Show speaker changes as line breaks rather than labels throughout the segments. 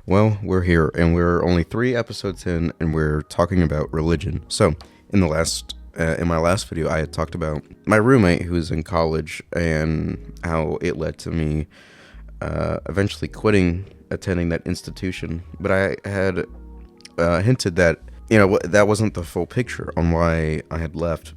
Well, we're here, and we're only 3 episodes in, and we're talking about religion. So, in my last video, I had talked about my roommate who was in college and how it led to me eventually quitting attending that institution. But I had hinted that that wasn't the full picture on why I had left.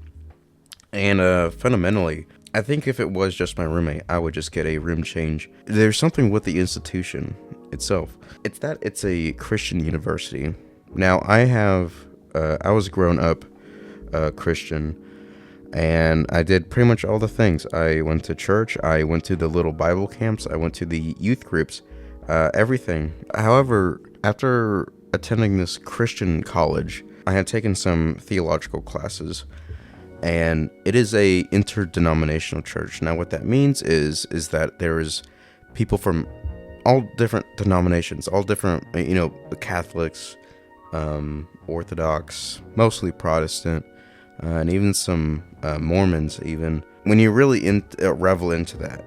And fundamentally, I think if it was just my roommate, I would just get a room change. There's something with the institution itself. It's that it's a Christian university. Now, I was grown up Christian, and I did pretty much all the things. I went to church, I went to the little Bible camps, I went to the youth groups, everything. However, after attending this Christian college, I had taken some theological classes, and it is a interdenominational church. Now, what that means is that there is people from all different denominations, all different, Catholics, Orthodox, mostly Protestant, and even some Mormons. Even when you really revel into that,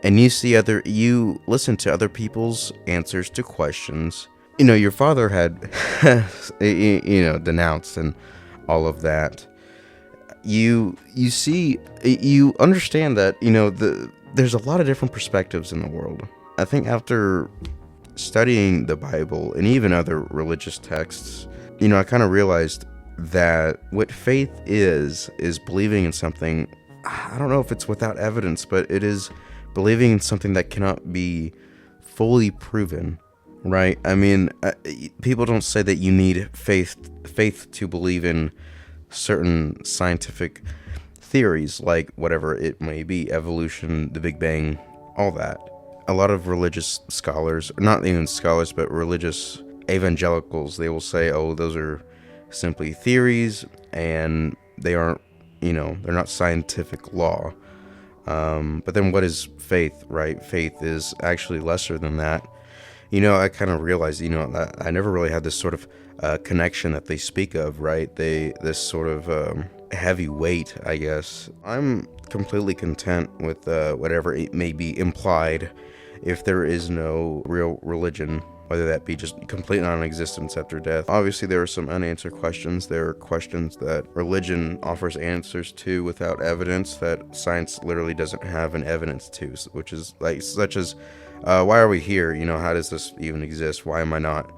and you listen to other people's answers to questions. Your father had, denounced and all of that. You understand that there's a lot of different perspectives in the world. I think after studying the Bible and even other religious texts, I kind of realized that what faith is believing in something. I don't know if it's without evidence, but it is believing in something that cannot be fully proven, right? I mean, people don't say that you need faith to believe in certain scientific theories, like whatever it may be, evolution, the Big Bang, all that. A lot of religious scholars, not even scholars, but religious evangelicals, they will say, oh, those are simply theories, and they aren't, they're not scientific law. But then what is faith, right? Faith is actually lesser than that. I kind of realized, I never really had this sort of connection that they speak of, right? This sort of heavy weight, I guess. I'm completely content with whatever it may be implied if there is no real religion, whether that be just complete non-existence after death. Obviously, there are some unanswered questions. There are questions that religion offers answers to without evidence that science literally doesn't have an evidence to, which is such as, why are we here? How does this even exist? Why am I not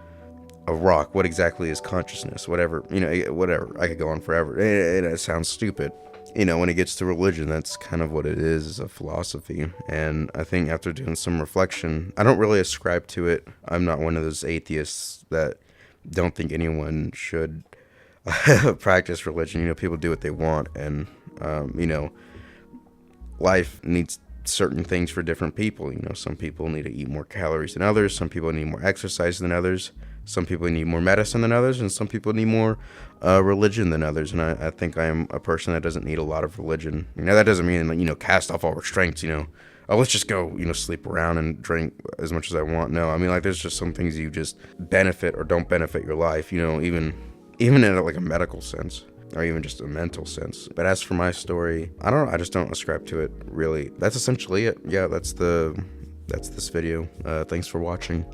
a rock? What exactly is consciousness? Whatever. I could go on forever. It sounds stupid. When it gets to religion, that's kind of what it is a philosophy. And I think after doing some reflection, I don't really ascribe to it. I'm not one of those atheists that don't think anyone should practice religion. People do what they want, and life needs certain things for different people. Some people need to eat more calories than others. Some people need more exercise than others. Some people need more medicine than others, and some people need more religion than others. And I think I am a person that doesn't need a lot of religion. That doesn't mean cast off all restraints. Oh, let's just go sleep around and drink as much as I want. No, I mean, there's just some things you just benefit or don't benefit your life. Even in a medical sense, or even just a mental sense. But as for my story, I don't know. I just don't ascribe to it, really. That's essentially it. Yeah, that's this video. Thanks for watching.